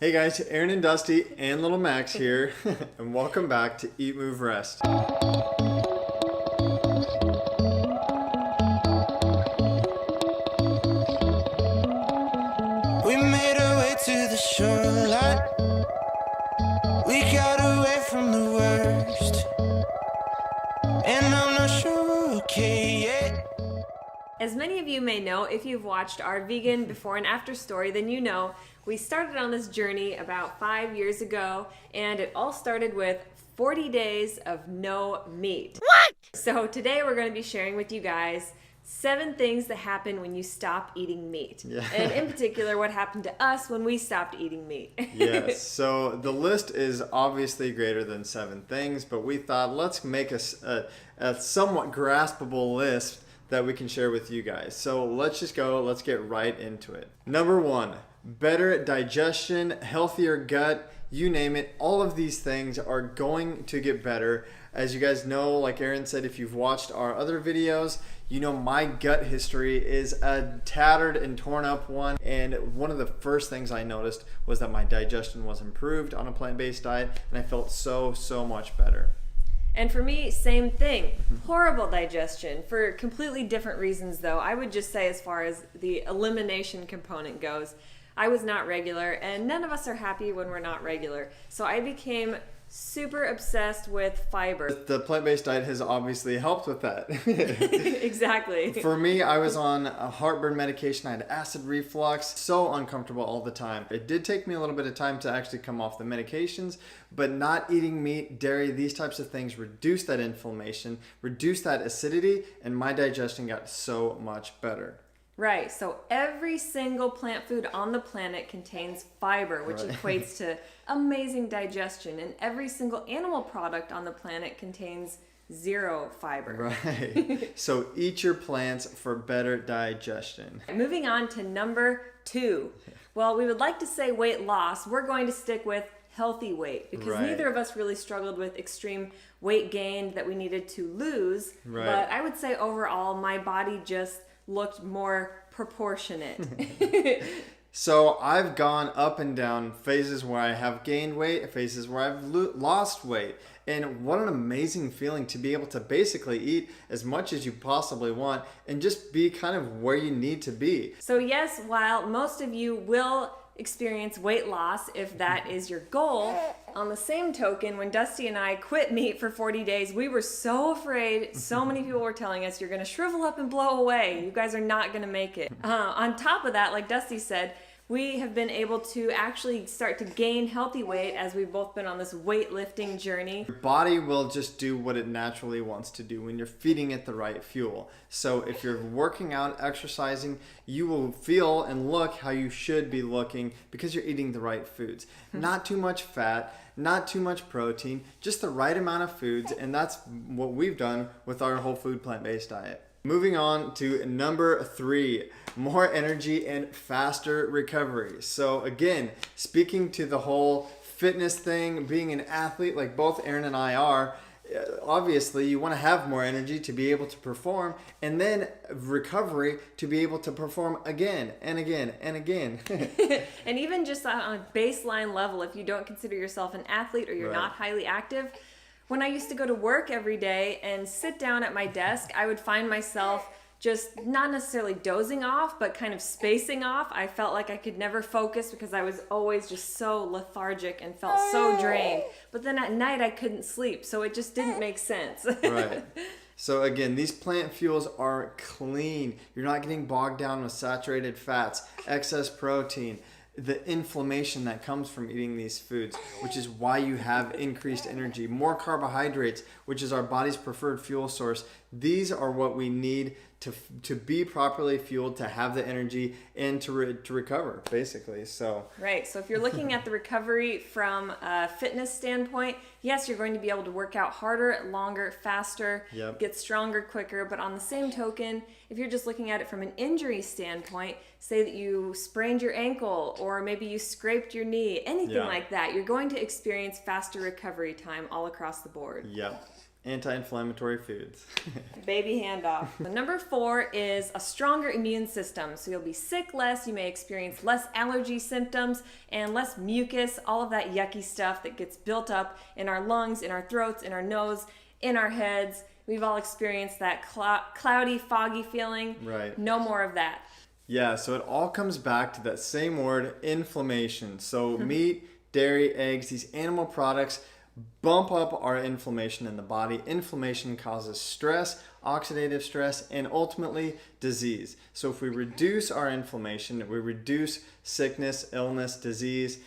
Hey guys, Aaron and Dusty and little Max here, and welcome back to Eat, Move, Rest. We made our way to the shoreline. We got away from the worst, and I'm not sure we're okay yet. As many of you may know, if you've watched our vegan before and after story, then you know we started on this journey about 5 years ago, and it all started with 40 days of no meat. What? So today we're going to be sharing with you guys 7 things that happen when you stop eating meat. Yeah. And in particular, what happened to us when we stopped eating meat. Yes, so the list is obviously greater than 7 things, but we thought let's make a somewhat graspable list that we can share with you guys. So let's get right into it. Number 1, better digestion, healthier gut, you name it. All of these things are going to get better. As you guys know, like Aaron said, if you've watched our other videos, you know my gut history is a tattered and torn up one. And one of the first things I noticed was that my digestion was improved on a plant-based diet, and I felt so much better. And for me, same thing. Horrible digestion for completely different reasons, though. I would just say, as far as the elimination component goes, I was not regular, and none of us are happy when we're not regular. So I became super obsessed with fiber. The plant-based diet has obviously helped with that. Exactly. For me, I was on a heartburn medication. I had acid reflux, so uncomfortable all the time. It did take me a little bit of time to actually come off the medications, but not eating meat, dairy, these types of things reduce that inflammation, reduce that acidity, and my digestion got so much better. Right, so every single plant food on the planet contains fiber, which equates to amazing digestion, and every single animal product on the planet contains 0 fiber. Right, so eat your plants for better digestion. Moving on to number 2. Well, we would like to say weight loss. We're going to stick with healthy weight because neither of us really struggled with extreme weight gain that we needed to lose. Right. But I would say overall, my body just looked more proportionate. So I've gone up and down phases where I have gained weight, phases where I've lost weight. And what an amazing feeling to be able to basically eat as much as you possibly want and just be kind of where you need to be. So yes, while most of you will experience weight loss if that is your goal, on the same token, when Dusty and I quit meat for 40 days, we were so afraid. So many people were telling us, you're going to shrivel up and blow away. You guys are not going to make it. On top of that, like Dusty said, we have been able to actually start to gain healthy weight as we've both been on this weightlifting journey. Your body will just do what it naturally wants to do when you're feeding it the right fuel. So if you're working out, exercising, you will feel and look how you should be looking because you're eating the right foods. Not too much fat, not too much protein, just the right amount of foods, and that's what we've done with our whole food plant-based diet. Moving on to number 3, more energy and faster recovery. So again, speaking to the whole fitness thing, being an athlete like both Aaron and I are, obviously you want to have more energy to be able to perform, and then recovery to be able to perform again and again and again. And even just on a baseline level, if you don't consider yourself an athlete or you're not highly active, when I used to go to work every day and sit down at my desk, I would find myself just not necessarily dozing off, but kind of spacing off. I felt like I could never focus because I was always just so lethargic and felt so drained. But then at night I couldn't sleep, so it just didn't make sense. Right. So again, these plant fuels are clean. You're not getting bogged down with saturated fats, excess protein, the inflammation that comes from eating these foods, which is why you have increased energy, more carbohydrates, which is our body's preferred fuel source. These are what we need to be properly fueled, to have the energy, and to recover, basically. So right. So if you're looking at the recovery from a fitness standpoint, yes, you're going to be able to work out harder, longer, faster, get stronger quicker. But on the same token, if you're just looking at it from an injury standpoint, say that you sprained your ankle or maybe you scraped your knee, anything like that, you're going to experience faster recovery time all across the board. Yep. Anti-inflammatory foods. Baby handoff. Number 4 is a stronger immune system. So you'll be sick less, you may experience less allergy symptoms and less mucus, all of that yucky stuff that gets built up in our lungs, in our throats, in our nose, in our heads. We've all experienced that cloudy, foggy feeling. Right. No more of that. Yeah, so it all comes back to that same word, inflammation. So meat, dairy, eggs, these animal products bump up our inflammation in the body. Inflammation causes stress, oxidative stress, and ultimately disease. So if we reduce our inflammation, we reduce sickness, illness, disease,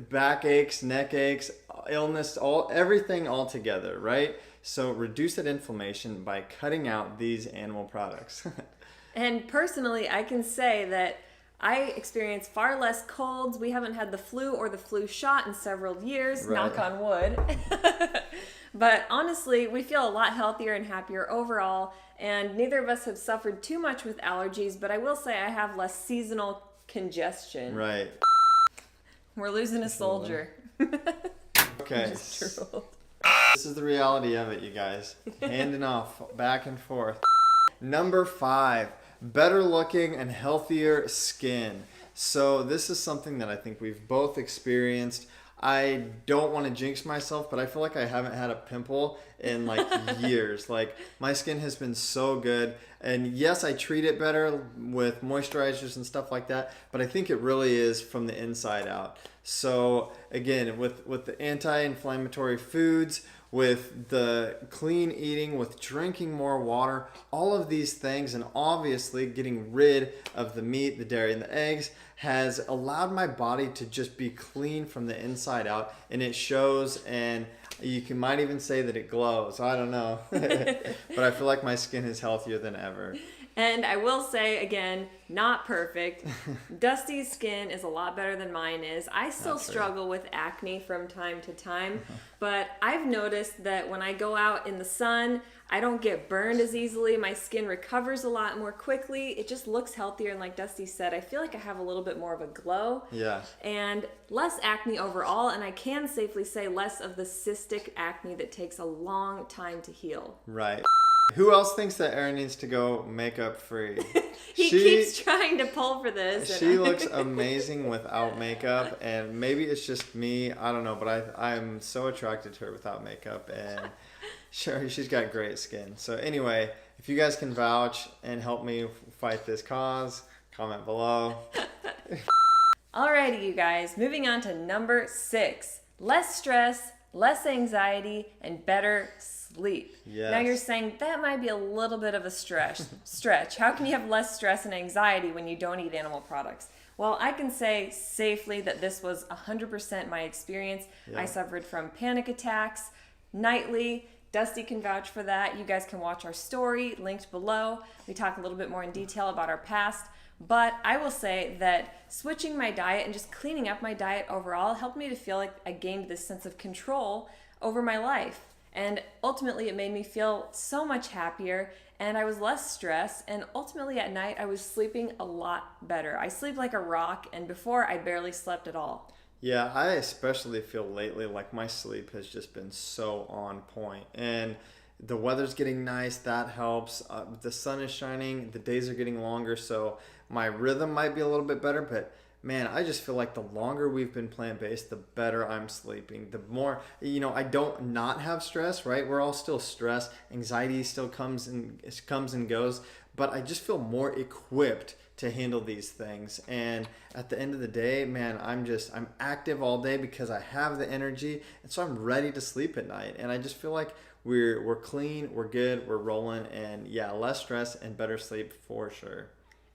back aches, neck aches, illness, everything all together, right? So reduce that inflammation by cutting out these animal products. And personally, I can say that I experience far less colds. We haven't had the flu or the flu shot in several years, Right. knock on wood. But honestly, we feel a lot healthier and happier overall, and neither of us have suffered too much with allergies, but I will say I have less seasonal congestion. Right. We're losing a soldier. Okay. Just drooled. This is the reality of it, you guys. Handing off back and forth. Number 5, better looking and healthier skin. So this is something that I think we've both experienced. I don't want to jinx myself, but I feel like I haven't had a pimple in like years. Like my skin has been so good. And yes, I treat it better with moisturizers and stuff like that, but I think it really is from the inside out. So again, with the anti-inflammatory foods, with the clean eating, with drinking more water, all of these things, and obviously getting rid of the meat, the dairy, and the eggs has allowed my body to just be clean from the inside out, and it shows, and might even say that it glows. I don't know. But I feel like my skin is healthier than ever. And I will say again, not perfect. Dusty's skin is a lot better than mine is. I still struggle with acne from time to time, but I've noticed that when I go out in the sun, I don't get burned as easily. My skin recovers a lot more quickly. It just looks healthier, and like Dusty said, I feel like I have a little bit more of a glow. Yeah. And less acne overall, and I can safely say less of the cystic acne that takes a long time to heal. Right. Who else thinks that Erin needs to go makeup free? He keeps trying to pull for this. She looks amazing without makeup, and maybe it's just me. I don't know, but I'm so attracted to her without makeup, and sure, she's got great skin. So anyway, if you guys can vouch and help me fight this cause, comment below. Alrighty, you guys, moving on to number 6. Less stress, less anxiety, and better sleep. Yes. Now you're saying that might be a little bit of a stretch. How can you have less stress and anxiety when you don't eat animal products? Well, I can say safely that this was 100% my experience. Yeah. I suffered from panic attacks nightly. Dusty can vouch for that. You guys can watch our story linked below. We talk a little bit more in detail about our past. But I will say that switching my diet and just cleaning up my diet overall helped me to feel like I gained this sense of control over my life. And ultimately, it made me feel so much happier, and I was less stressed, and ultimately at night, I was sleeping a lot better. I sleep like a rock, and before, I barely slept at all. Yeah, I especially feel lately like my sleep has just been so on point. And the weather's getting nice, that helps. The sun is shining, the days are getting longer, so my rhythm might be a little bit better, but man, I just feel like the longer we've been plant-based, the better I'm sleeping. The more, I don't not have stress, right? We're all still stressed. Anxiety still comes and goes, but I just feel more equipped to handle these things. And at the end of the day, man, I'm active all day because I have the energy, and so I'm ready to sleep at night. And I just feel like we're clean, we're good, we're rolling, and yeah, less stress and better sleep for sure.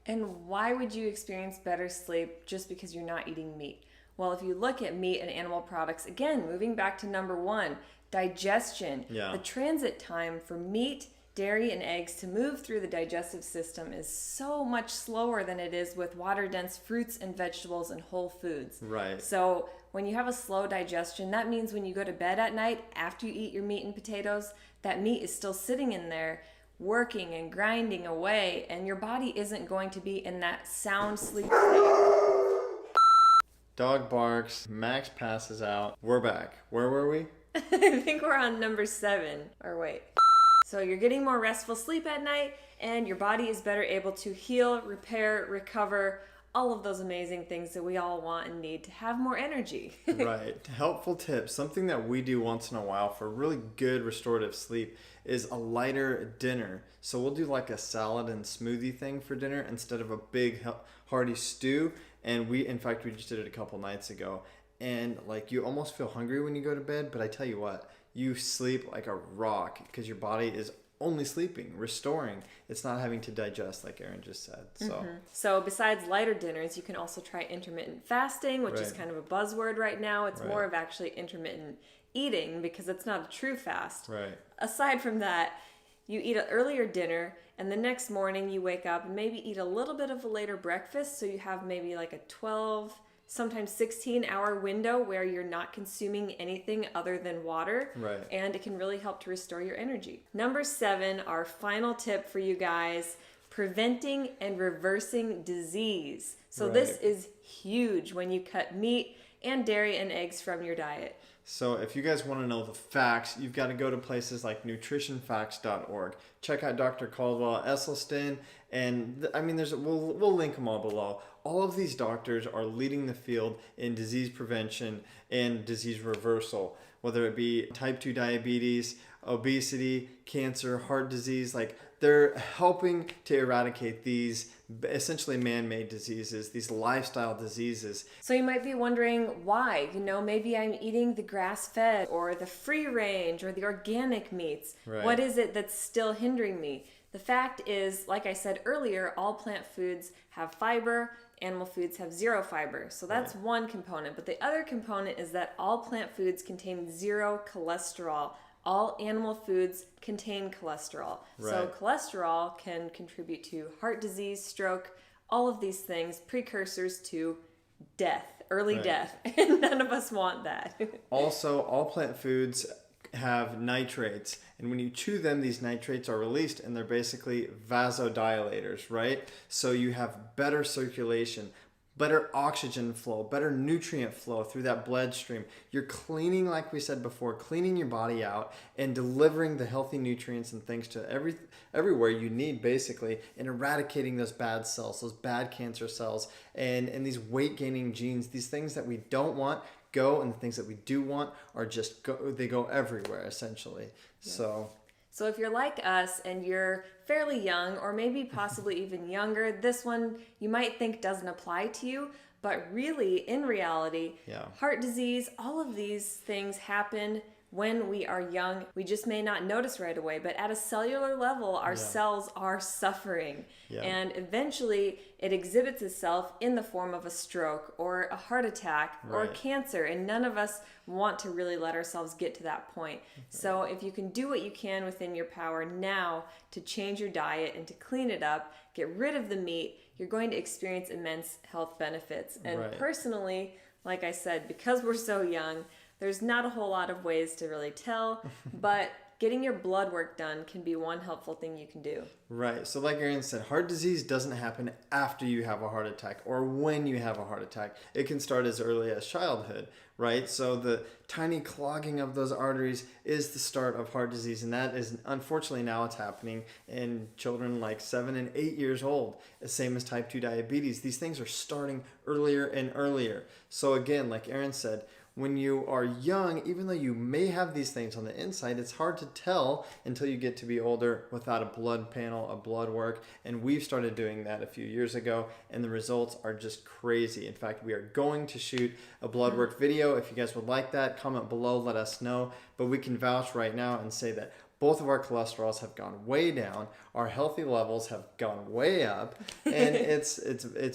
And why would you experience better sleep just because you're not eating meat? Well, if you look at meat and animal products, again, moving back to number 1, digestion. Yeah. The transit time for meat, dairy, and eggs to move through the digestive system is so much slower than it is with water-dense fruits and vegetables and whole foods. Right. So when you have a slow digestion, that means when you go to bed at night, after you eat your meat and potatoes, that meat is still sitting in there working and grinding away, and your body isn't going to be in that sound sleep state. Dog barks, Max passes out. We're back. Where were we? I think we're on number 7. Or wait. So you're getting more restful sleep at night, and your body is better able to heal, repair, recover, all of those amazing things that we all want and need to have more energy. Right. Helpful tips. Something that we do once in a while for really good restorative sleep is a lighter dinner. So we'll do like a salad and smoothie thing for dinner instead of a big hearty stew. And we just did it a couple nights ago. And like you almost feel hungry when you go to bed, but I tell you what, you sleep like a rock because your body is only sleeping, restoring. It's not having to digest, like Erin just said. So besides lighter dinners, you can also try intermittent fasting, which is Right. kind of a buzzword right now. It's Right. more of actually intermittent eating because it's not a true fast. Right. Aside from that, you eat an earlier dinner and the next morning you wake up and maybe eat a little bit of a later breakfast. So you have maybe like a 12, sometimes 16-hour window where you're not consuming anything other than water. Right. And it can really help to restore your energy. Number 7, our final tip for you guys, preventing and reversing disease. So this Right. is huge when you cut meat and dairy and eggs from your diet. So if you guys want to know the facts, you've got to go to places like nutritionfacts.org. Check out Dr. Caldwell Esselstyn, and we'll link them all below. All of these doctors are leading the field in disease prevention and disease reversal, whether it be type 2 diabetes, obesity, cancer, heart disease. Like they're helping to eradicate these essentially man-made diseases, these lifestyle diseases. So you might be wondering why. Maybe I'm eating the grass-fed or the free range or the organic meats. Right. What is it that's still hindering me? The fact is, like I said earlier, all plant foods have fiber, animal foods have 0 fiber. So that's Right. one component. But the other component is that all plant foods contain 0 cholesterol. All animal foods contain cholesterol. So Right. cholesterol can contribute to heart disease, stroke, all of these things, precursors to death, early Right. death. And none of us want that. Also, all plant foods have nitrates, and when you chew them, these nitrates are released, and they're basically vasodilators, right? So you have better circulation, better oxygen flow, better nutrient flow through that bloodstream. You're cleaning, like we said before, cleaning your body out and delivering the healthy nutrients and things to everywhere you need, basically, and eradicating those bad cells, those bad cancer cells, and these weight-gaining genes, these things that we don't want go, and the things that we do want are just they go everywhere, essentially. Yeah. So if you're like us and you're fairly young or maybe possibly even younger, this one you might think doesn't apply to you, but really in reality, Yeah. heart disease, all of these things happen when we are young. We just may not notice right away, but at a cellular level, our cells are suffering. Yeah. And eventually it exhibits itself in the form of a stroke or a heart attack or Right. cancer. And none of us want to really let ourselves get to that point. So if you can do what you can within your power now to change your diet and to clean it up, get rid of the meat, you're going to experience immense health benefits. And Right. personally, like I said, because we're so young, there's not a whole lot of ways to really tell, but getting your blood work done can be one helpful thing you can do. Right. So like Erin said, heart disease doesn't happen after you have a heart attack or when you have a heart attack. It can start as early as childhood, right? So the tiny clogging of those arteries is the start of heart disease. And that is, unfortunately, now it's happening in children like 7 and 8 years old, the same as type 2 diabetes. These things are starting earlier and earlier. So again, like Erin said, when you are young, even though you may have these things on the inside, it's hard to tell until you get to be older without a blood panel, a blood work. And we've started doing that a few years ago, and the results are just crazy. In fact, we are going to shoot a blood work video. If you guys would like that, comment below, let us know. But we can vouch right now and say that both of our cholesterols have gone way down. Our healthy levels have gone way up. And it's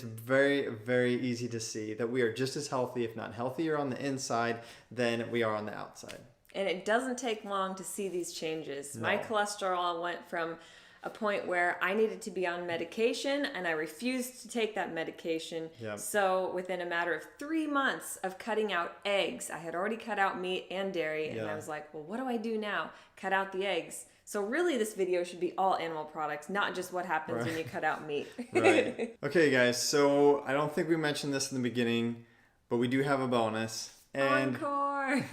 very, very easy to see that we are just as healthy, if not healthier on the inside than we are on the outside. And it doesn't take long to see these changes. My No. cholesterol went from a point where I needed to be on medication and I refused to take that medication. Yep. So within a matter of 3 months of cutting out eggs, I had already cut out meat and dairy, and Yeah. I was like, well, what do I do now? Cut out the eggs. So really this video should be all animal products, not just what happens when Right. you cut out meat. Right. Okay, guys, so I don't think we mentioned this in the beginning, but we do have a bonus. And Encore! more.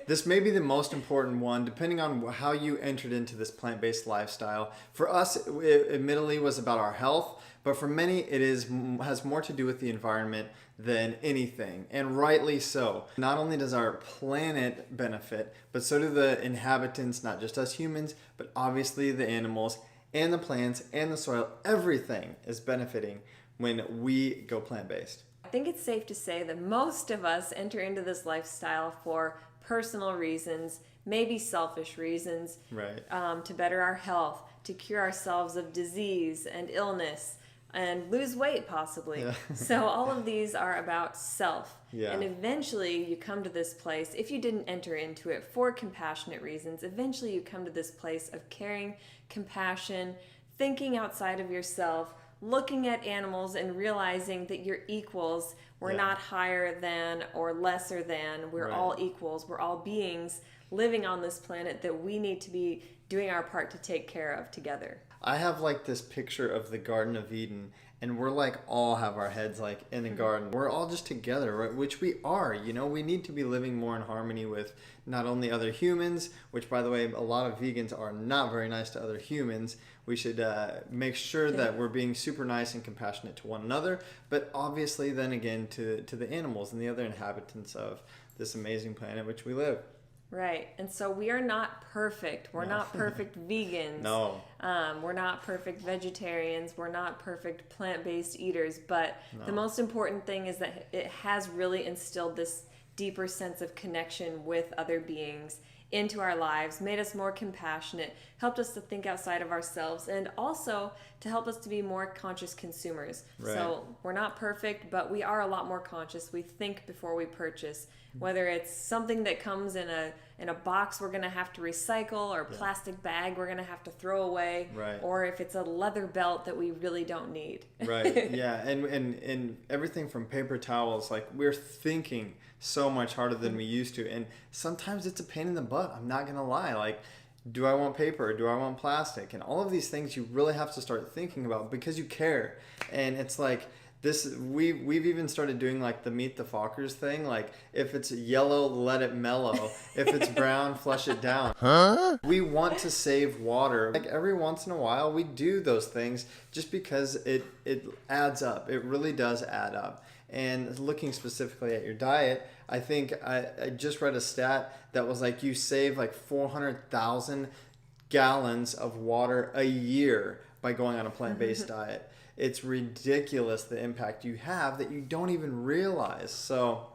This may be the most important one, depending on how you entered into this plant-based lifestyle. For us, it admittedly was about our health, but for many, it has more to do with the environment than anything, and rightly so. Not only does our planet benefit, but so do the inhabitants, not just us humans, but obviously the animals and the plants and the soil. Everything is benefiting when we go plant-based. I think it's safe to say that most of us enter into this lifestyle for personal reasons, maybe selfish reasons, Right. To better our health, to cure ourselves of disease and illness, and lose weight possibly. Yeah. So all of these are about self. Yeah. And eventually you come to this place, if you didn't enter into it for compassionate reasons, eventually you come to this place of caring, compassion, thinking outside of yourself, looking at animals and realizing that you're equals. We're Yeah. not higher than or lesser than. We're Right. all equals. We're all beings living on this planet that we need to be doing our part to take care of together. I have like this picture of the Garden of Eden, and we're like all have our heads like in a garden. We're all just together, right? Which we are. You know, we need to be living more in harmony with not only other humans, which by the way, a lot of vegans are not very nice to other humans. We should make sure that we're being super nice and compassionate to one another, but obviously then again to the animals and the other inhabitants of this amazing planet which we live. Right. And so we are not perfect. We're not perfect vegans. No. We're not perfect vegetarians. We're not perfect plant-based eaters. But the most important thing is that it has really instilled this deeper sense of connection with other beings into our lives, made us more compassionate, helped us to think outside of ourselves, and also to help us to be more conscious consumers. Right. So we're not perfect, but we are a lot more conscious. We think before we purchase, whether it's something that comes in a box we're going to have to recycle, or a plastic bag we're going to have to throw away, Right. or if it's a leather belt that we really don't need. Right. Yeah. And everything from paper towels, like we're thinking so much harder than we used to. And sometimes it's a pain in the butt. I'm not going to lie. Like, do I want paper? Do I want plastic? And all of these things you really have to start thinking about because you care. And it's like this, we've even started doing like the Meet the Fockers thing. Like if it's yellow, let it mellow. If it's brown, flush it down. Huh? We want to save water. Like every once in a while we do those things just because it adds up. It really does add up. And looking specifically at your diet, I think I just read a stat that was like you save like 400,000 gallons of water a year by going on a plant-based diet. It's ridiculous the impact you have that you don't even realize. So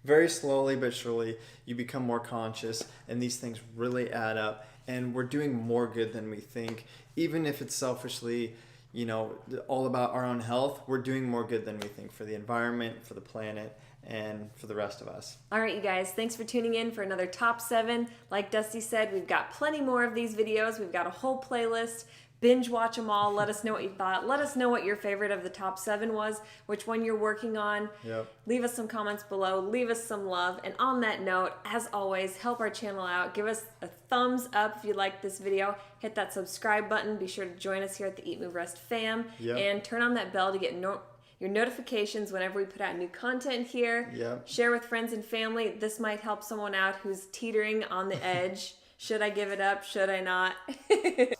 very slowly but surely you become more conscious, and these things really add up, and we're doing more good than we think. Even if it's selfishly, you know, all about our own health, we're doing more good than we think for the environment, for the planet, and for the rest of us. All right, you guys, thanks for tuning in for another Top 7. Like Dusty said, we've got plenty more of these videos. We've got a whole playlist. Binge watch them all. Let us know what you thought. Let us know what your favorite of the top 7 was, which one you're working on. Yep. Leave us some comments below. Leave us some love. And on that note, as always, help our channel out. Give us a thumbs up if you liked this video. Hit that subscribe button. Be sure to join us here at the EatMoveRest fam. Yep. And turn on that bell to get your notifications whenever we put out new content here. Yep. Share with friends and family. This might help someone out who's teetering on the edge. Should I give it up? Should I not?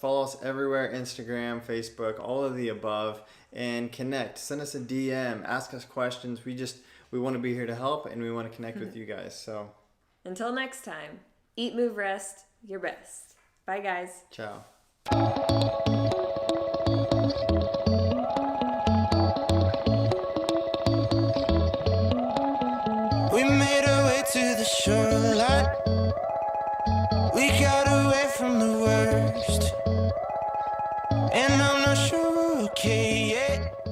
Follow us everywhere, Instagram, Facebook, all of the above, and connect. Send us a DM, ask us questions. We want to be here to help, and we want to connect with you guys. So Until next time, eat, move, rest, your best. Bye, guys. ciao. We made our way to the shoreline. We got away from the worst. And I'm not sure we're okay yet.